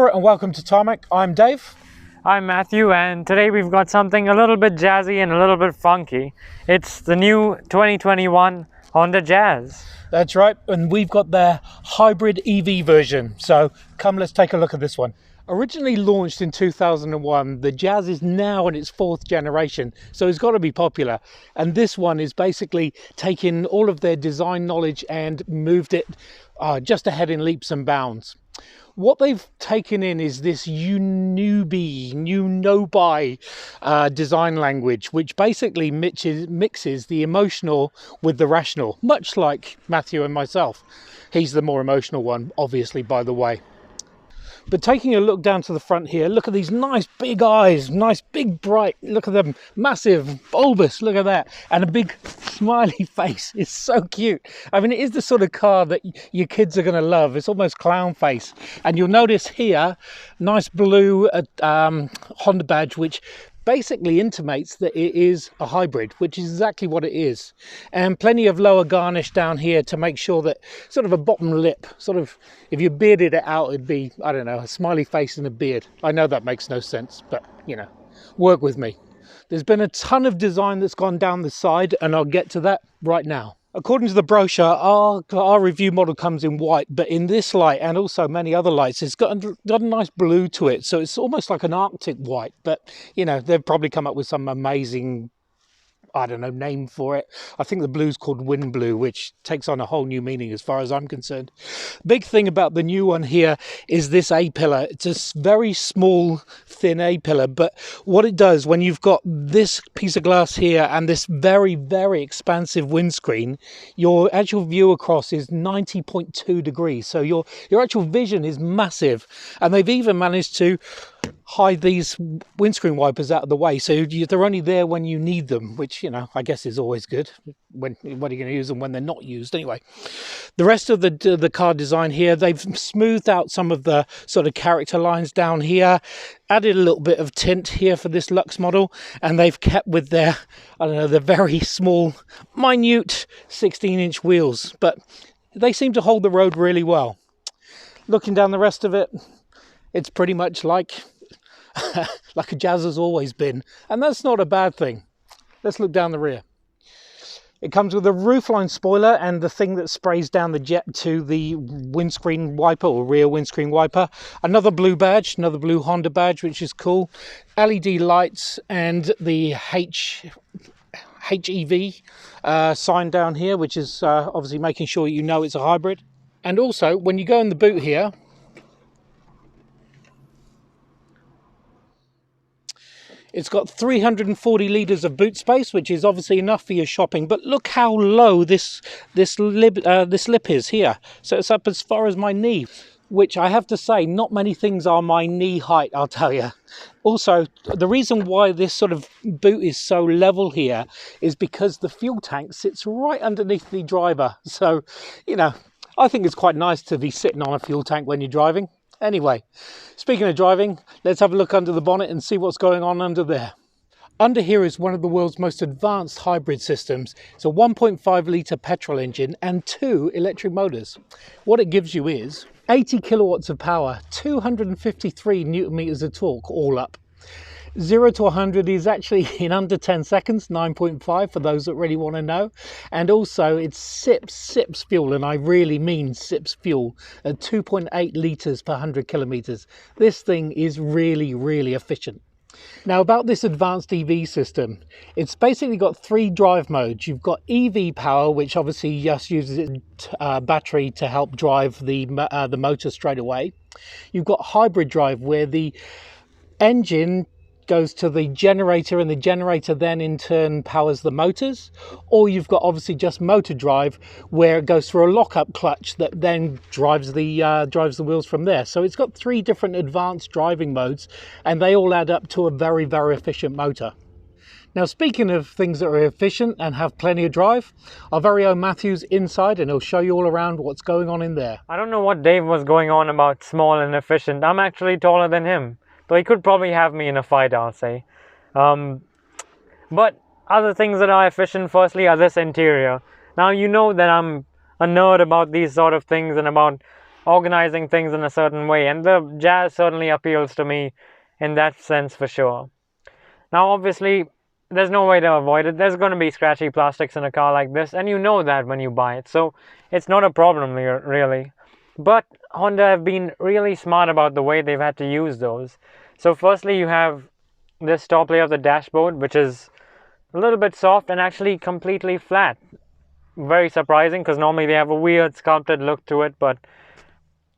Hello and welcome to Tarmac. I'm Dave. I'm Matthew, and today we've got something a little bit jazzy and a little bit funky. It's the new 2021 Honda Jazz. That's right, and we've got their hybrid EV version. So come, let's take a look at this one. Originally launched in 2001, the Jazz is now in its fourth generation, so it's got to be popular. And this one is basically taking all of their design knowledge and moved it just ahead in leaps and bounds. What they've taken in is this no-buy design language, which basically mixes the emotional with the rational, much like Matthew and myself. He's the more emotional one, obviously, by the way. But taking a look down to the front here, look at these nice big eyes, nice big bright, look at them, massive, bulbous, look at that, and a big smiley face. It's so cute. I mean, it is the sort of car that your kids are going to love. It's almost clown face. And you'll notice here, nice blue Honda badge, which basically intimates that it is a hybrid, which is exactly what it is. And plenty of lower garnish down here to make sure that sort of a bottom lip, sort of, if you bearded it out, it'd be, I don't know, a smiley face and a beard. I know that makes no sense, but you know, work with me. There's been a ton of design that's gone down the side, and I'll get to that right now. According to the brochure, our review model comes in white, but in this light and also many other lights, it's got a nice blue to it. So it's almost like an Arctic white, but you know, they've probably come up with some amazing, I don't know, name for it. I think the blue's called wind blue, which takes on a whole new meaning as far as I'm concerned. Big thing about the new one here is this A-pillar. It's a very small, thin A-pillar, but what it does when you've got this piece of glass here and this very, very expansive windscreen, your actual view across is 90.2 degrees. So your actual vision is massive. And they've even managed to hide these windscreen wipers out of the way, so they're only there when you need them, which, you know, I guess is always good. When are you going to use them when they're not used anyway? The rest of the car design here, they've smoothed out some of the sort of character lines down here, added a little bit of tint here for this Luxe model, and they've kept with their, I don't know, the very small, minute 16-inch wheels, but they seem to hold the road really well. Looking down the rest of it, it's pretty much like a Jazz has always been, and that's not a bad thing. Let's look down the rear. It comes with a roofline spoiler and the thing that sprays down the jet to the windscreen wiper or rear windscreen wiper. Another blue badge, another blue Honda badge, which is cool. LED lights and the HEV sign down here, which is obviously making sure you know it's a hybrid. And also, when you go in the boot here, it's got 340 litres of boot space, which is obviously enough for your shopping. But look how low this lip is here. So it's up as far as my knee, which I have to say, not many things are my knee height, I'll tell you. Also, the reason why this sort of boot is so level here is because the fuel tank sits right underneath the driver. So, you know, I think it's quite nice to be sitting on a fuel tank when you're driving. Anyway, speaking of driving, let's have a look under the bonnet and see what's going on under there. Under here is one of the world's most advanced hybrid systems. It's a 1.5 litre petrol engine and 2 electric motors. What it gives you is 80 kilowatts of power, 253 newton meters of torque all up. 0 to 100 is actually in under 10 seconds, 9.5 for those that really want to know. And also it sips fuel, and I really mean sips fuel, at 2.8 litres per 100 kilometres. This thing is really, really efficient. Now about this advanced EV system, it's basically got 3 drive modes. You've got EV power, which obviously just uses battery to help drive the motor straight away. You've got hybrid drive, where the engine goes to the generator and the generator then in turn powers the motors, or you've got obviously just motor drive, where it goes through a lock-up clutch that then drives the wheels from there. So it's got 3 different advanced driving modes, and they all add up to a very, very efficient motor. Now, speaking of things that are efficient and have plenty of drive, our very own Matthew's inside, and he'll show you all around what's going on in there. I don't know what Dave was going on about small and efficient. I'm actually taller than him, so he could probably have me in a fight, I'll say. But other things that are efficient, firstly, are this interior. Now, you know that I'm a nerd about these sort of things and about organizing things in a certain way, and the Jazz certainly appeals to me in that sense for sure. Now obviously there's no way to avoid it. There's going to be scratchy plastics in a car like this, and you know that when you buy it, so it's not a problem really. But Honda have been really smart about the way they've had to use those. So firstly, you have this top layer of the dashboard, which is a little bit soft and actually completely flat. Very surprising, because normally they have a weird sculpted look to it, but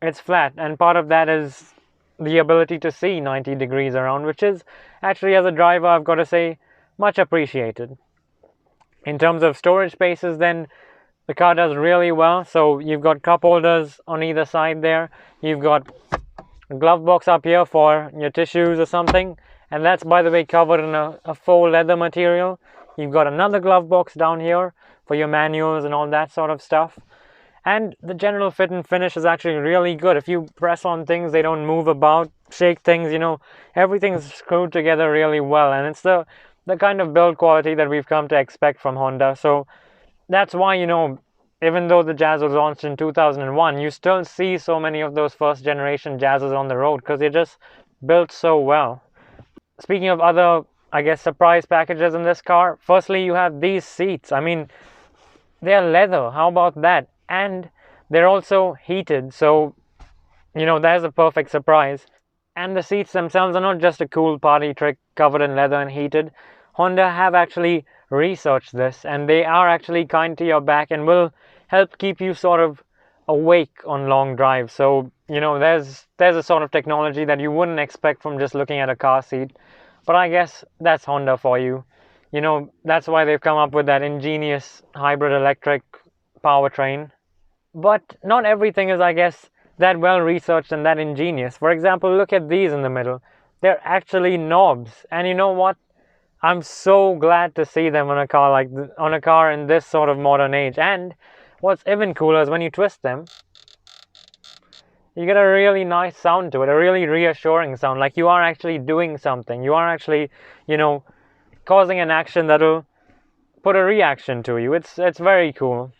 it's flat, and part of that is the ability to see 90 degrees around, which is actually, as a driver, I've got to say, much appreciated. In terms of storage spaces, then the car does really well. So you've got cup holders on either side there, you've got a glove box up here for your tissues or something, and that's, by the way, covered in a faux leather material. You've got another glove box down here for your manuals and all that sort of stuff. And the general fit and finish is actually really good. If you press on things, they don't move about, shake things, everything's screwed together really well. And it's the kind of build quality that we've come to expect from Honda. So that's why, even though the Jazz was launched in 2001, you still see so many of those first generation Jazzes on the road, because they're just built so well. Speaking of other, I guess, surprise packages in this car, firstly, you have these seats. I mean, they're leather. How about that? And they're also heated, so there's a perfect surprise. And the seats themselves are not just a cool party trick covered in leather and heated. Honda have actually researched this, and they are actually kind to your back and will help keep you sort of awake on long drives. So there's a sort of technology that you wouldn't expect from just looking at a car seat, but I guess that's Honda for you. That's why they've come up with that ingenious hybrid electric powertrain. But not everything is, I guess, that well researched and that ingenious. For example, look at these in the middle. They're actually knobs, and you know what? I'm so glad to see them on a car in this sort of modern age. And what's even cooler is when you twist them, you get a really nice sound to it, a really reassuring sound, like you are actually doing something. You are actually, causing an action that'll put a reaction to you. It's very cool.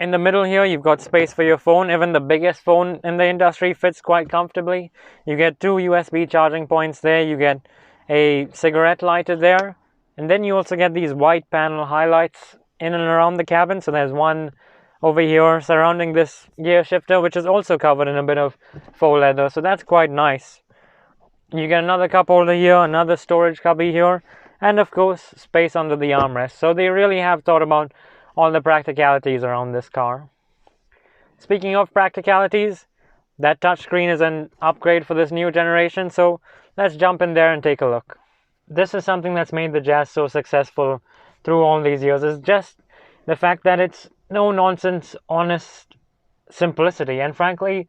In the middle here, you've got space for your phone. Even the biggest phone in the industry fits quite comfortably. You get 2 USB charging points there. You get a cigarette lighter there. And then you also get these white panel highlights in and around the cabin. So there's one over here surrounding this gear shifter, which is also covered in a bit of faux leather. So that's quite nice. You get another cup holder here, another storage cubby here, and of course, space under the armrest. So they really have thought about all the practicalities around this car. Speaking of practicalities, that touchscreen is an upgrade for this new generation, so let's jump in there and take a look. This is something that's made the Jazz so successful through all these years, is just the fact that it's no nonsense, honest simplicity. And frankly,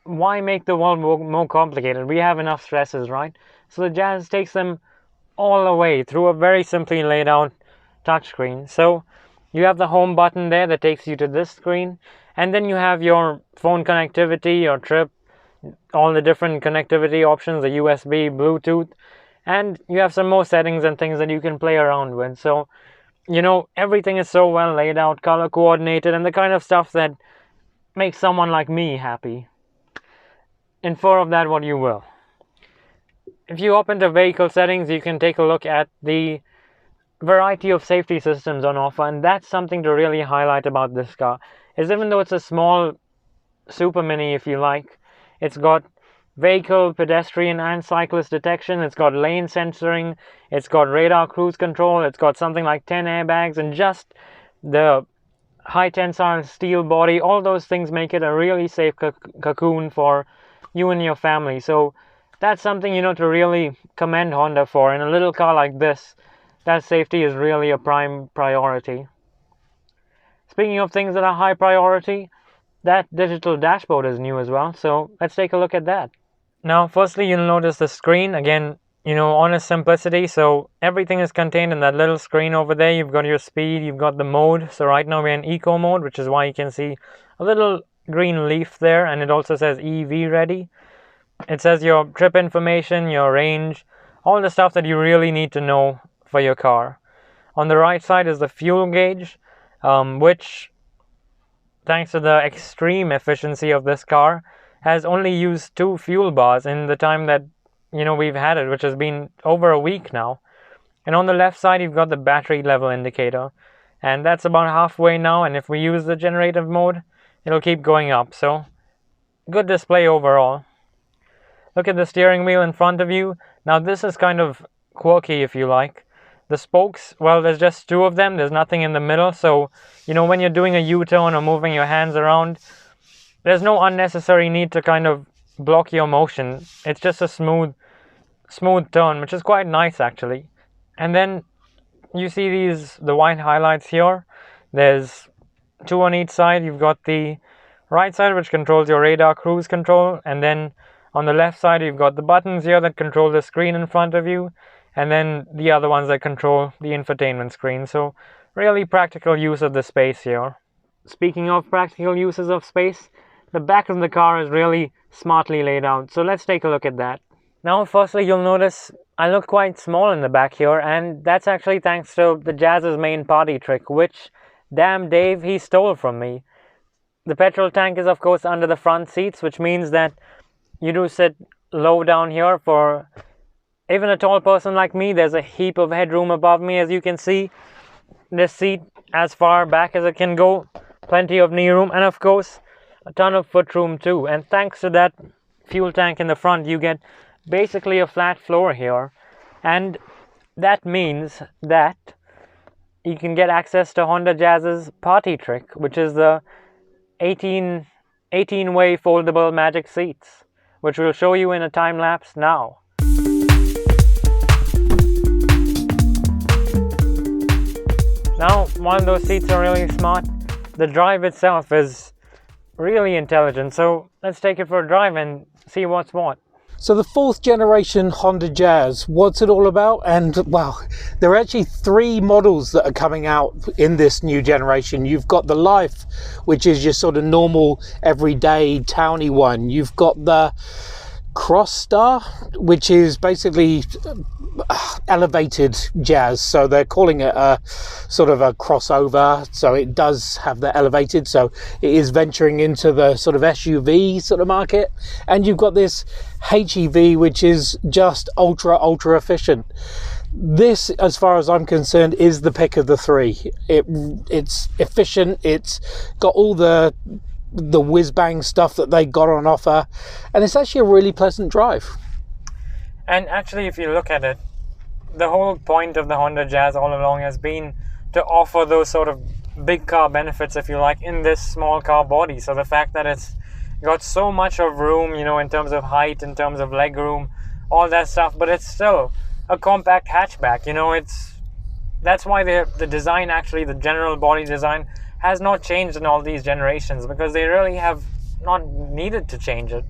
why make the world more complicated? We have enough stresses, right? So the Jazz takes them all the way through a very simply laid out touchscreen. So you have the home button there that takes you to this screen, and then you have your phone connectivity, your trip, all the different connectivity options, the USB, Bluetooth, and you have some more settings and things that you can play around with. So everything is so well laid out, color coordinated, and the kind of stuff that makes someone like me happy. Infer of that what you will. If you open to vehicle settings, you can take a look at the variety of safety systems on offer, and that's something to really highlight about this car, is even though it's a small super mini, if you like, it's got vehicle, pedestrian and cyclist detection, it's got lane censoring, it's got radar cruise control, it's got something like 10 airbags, and just the high tensile steel body. All those things make it a really safe cocoon for you and your family. So that's something to really commend Honda for. In a little car like this, that safety is really a prime priority. Speaking of things that are high priority, that digital dashboard is new as well, so let's take a look at that. Now, firstly, you'll notice the screen, again, honest simplicity, so everything is contained in that little screen over there. You've got your speed, you've got the mode, so right now we're in eco mode, which is why you can see a little green leaf there, and it also says EV ready. It says your trip information, your range, all the stuff that you really need to know for your car. On the right side is the fuel gauge, which thanks to the extreme efficiency of this car, has only used 2 fuel bars in the time that, we've had it, which has been over a week now. And on the left side, you've got the battery level indicator. And that's about halfway now, and if we use the generative mode, it'll keep going up. So, good display overall. Look at the steering wheel in front of you. Now this is kind of quirky, if you like. The spokes, well, there's just 2 of them. There's nothing in the middle. So, when you're doing a U-turn or moving your hands around, there's no unnecessary need to kind of block your motion. It's just a smooth turn, which is quite nice actually. And then you see the white highlights here. There's 2 on each side. You've got the right side, which controls your radar cruise control, and then on the left side you've got the buttons here that control the screen in front of you, and then the other ones that control the infotainment screen. So really practical use of the space here. Speaking of practical uses of space, the back of the car is really smartly laid out. So let's take a look at that. Now firstly, you'll notice I look quite small in the back here, and that's actually thanks to the Jazz's main party trick, which, damn Dave, he stole from me. The petrol tank is of course under the front seats, which means that you do sit low down here. For even a tall person like me, there's a heap of headroom above me, as you can see. This seat as far back as it can go, plenty of knee room, and of course a ton of foot room too. And thanks to that fuel tank in the front, you get basically a flat floor here, and that means that you can get access to Honda Jazz's party trick, which is the 18-way foldable magic seats, which we'll show you in a time lapse now. Now, while those seats are really smart, the drive itself is really intelligent. So let's take it for a drive and see what's what. So the 4th generation Honda Jazz, what's it all about? And well, there are actually 3 models that are coming out in this new generation. You've got the Life, which is your sort of normal, everyday, towny one. You've got the Cross Star, which is basically elevated Jazz, so they're calling it a sort of a crossover, so it does have the elevated, so it is venturing into the sort of SUV sort of market. And you've got this HEV, which is just ultra efficient. This, as far as I'm concerned, is the pick of the 3. It's efficient, it's got all the whiz-bang stuff that they got on offer, and it's actually a really pleasant drive. And actually, if you look at it, the whole point of the Honda Jazz all along has been to offer those sort of big car benefits, if you like, in this small car body. So the fact that it's got so much of room, in terms of height, in terms of leg room, all that stuff, but it's still a compact hatchback. That's why the design, actually the general body design, has not changed in all these generations, because they really have not needed to change it.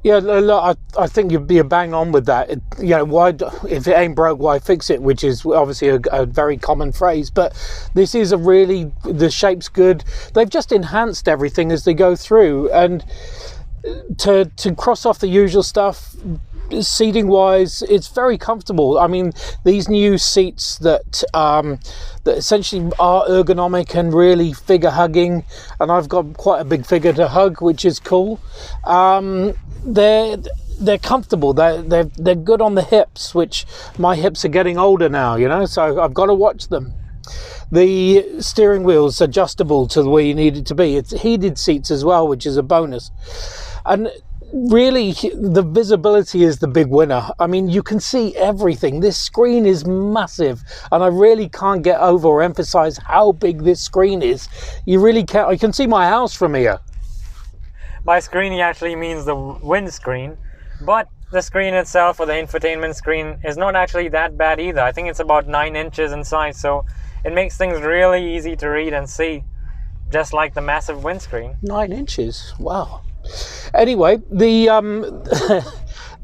Yeah, look, I think you'd be a bang on with that. Why, if it ain't broke, why fix it? Which is obviously a very common phrase. But this is the shape's good. They've just enhanced everything as they go through, and to cross off the usual stuff, seating wise, it's very comfortable. I mean, these new seats that essentially are ergonomic and really figure hugging, and I've got quite a big figure to hug, which is cool. They're comfortable. They're good on the hips, which my hips are getting older now, so I've got to watch them. The steering wheel's adjustable to the way you need it to be. It's heated seats as well, which is a bonus. And really, the visibility is the big winner. I mean, you can see everything. This screen is massive, and I really can't get over or emphasize how big this screen is. You really can't. I can see my house from here. By screen, he actually means the windscreen, but the screen itself, or the infotainment screen, is not actually that bad either. I think it's about 9 inches in size, so it makes things really easy to read and see, just like the massive windscreen. 9 inches, wow. Anyway, the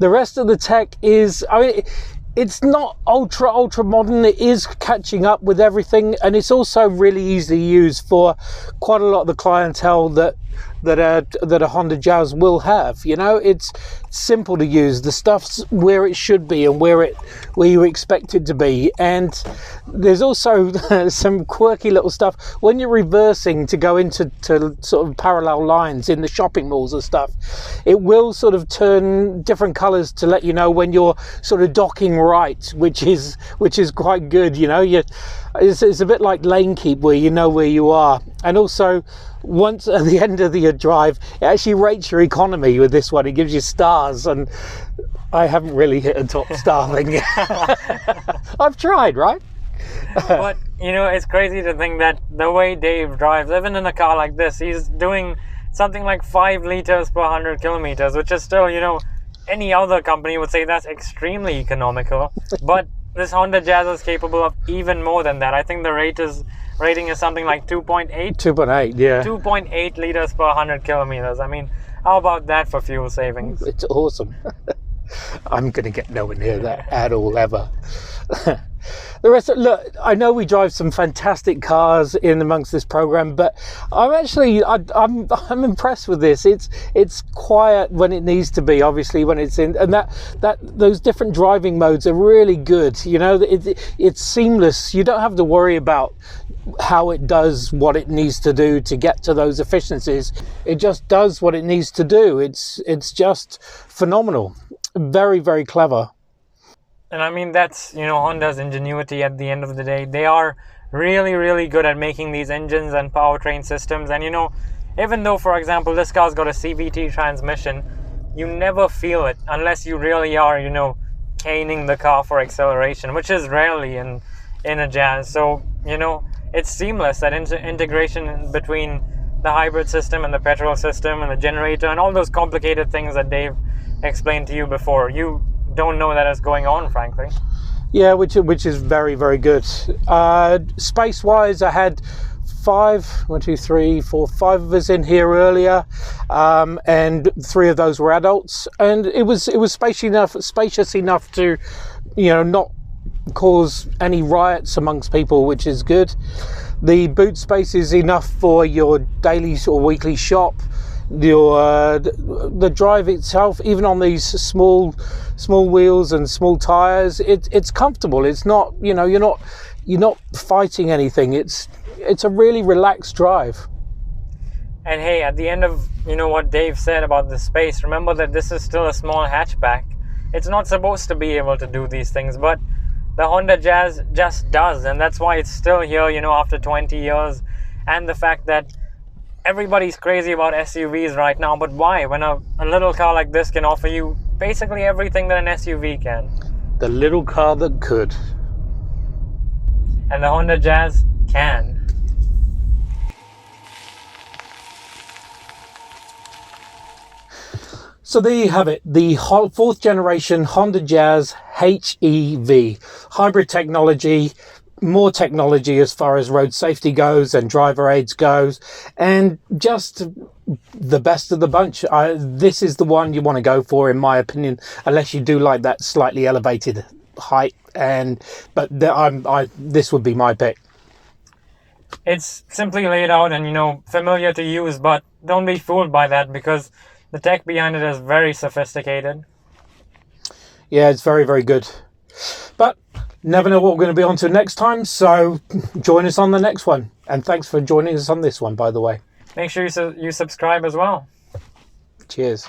rest of the tech is, I mean, it's not ultra modern. It is catching up with everything, and it's also really easy to use for quite a lot of the clientele that that a Honda Jazz will have. You know, it's simple to use. The stuff's where it should be and where you expect it to be. And there's also some quirky little stuff when you're reversing to go into sort of parallel lines in the shopping malls and stuff. It will sort of turn different colours to let you know when you're sort of docking right, which is quite good. You know, it's a bit like lane keep where you know where you are. And also, once at the end of your drive, it actually rates your economy with this one. It gives you stars, and I haven't really hit a top star thing. I've tried, right? But you know, it's crazy to think that the way Dave drives, even in a car like this, he's doing something like 5 liters per 100 kilometers, which is still, you know, any other company would say that's extremely economical. But this Honda Jazz is capable of even more than that. I think the rating is something like 2.8. 2.8, yeah. 2.8 liters per 100 kilometers. I mean, how about that for fuel savings? It's awesome. I'm going to get nowhere near that at all, ever. The rest, look, I know we drive some fantastic cars in amongst this program, but I'm impressed with this. It's quiet when it needs to be, obviously when it's in, and that those different driving modes are really good. You know, it's seamless. You don't have to worry about how it does what it needs to do to get to those efficiencies. It just does what it needs to do. It's just phenomenal. Very, very clever. And I mean, that's, you know, Honda's ingenuity at the end of the day. They are really, really good at making these engines and powertrain systems. And, you know, even though, for example, this car's got a CVT transmission, you never feel it unless you really are, you know, caning the car for acceleration, which is rarely in a Jazz. So, you know, it's seamless, that integration between the hybrid system and the petrol system and the generator and all those complicated things that Dave explained to you before. You don't know that is going on, frankly. Yeah, which is very, very good. Space wise, I had 5 of us in here earlier, and 3 of those were adults, and it was spacious enough to, you know, not cause any riots amongst people, which is good. The boot space is enough for your daily or weekly shop. The drive itself, even on these small wheels and small tires, it's comfortable. It's not, you know, you're not fighting anything. It's a really relaxed drive. And hey, at the end of, you know, what Dave said about the space, remember that this is still a small hatchback. It's not supposed to be able to do these things, but the Honda Jazz just does, and that's why it's still here, you know, after 20 years. And the fact that everybody's crazy about SUVs right now, but why? When a little car like this can offer you basically everything that an SUV can. The little car that could. And the Honda Jazz can. So there you have it, the 4th generation Honda Jazz HEV. Hybrid technology, more technology as far as road safety goes and driver aids goes, and just the best of the bunch. This is the one you want to go for, in my opinion, unless you do like that slightly elevated height. But this would be my pick. It's simply laid out and, you know, familiar to use, but don't be fooled by that, because the tech behind it is very sophisticated. Yeah, it's very, very good. But never know what we're going to be on to next time, so join us on the next one. And thanks for joining us on this one, by the way. Make sure you subscribe as well. Cheers.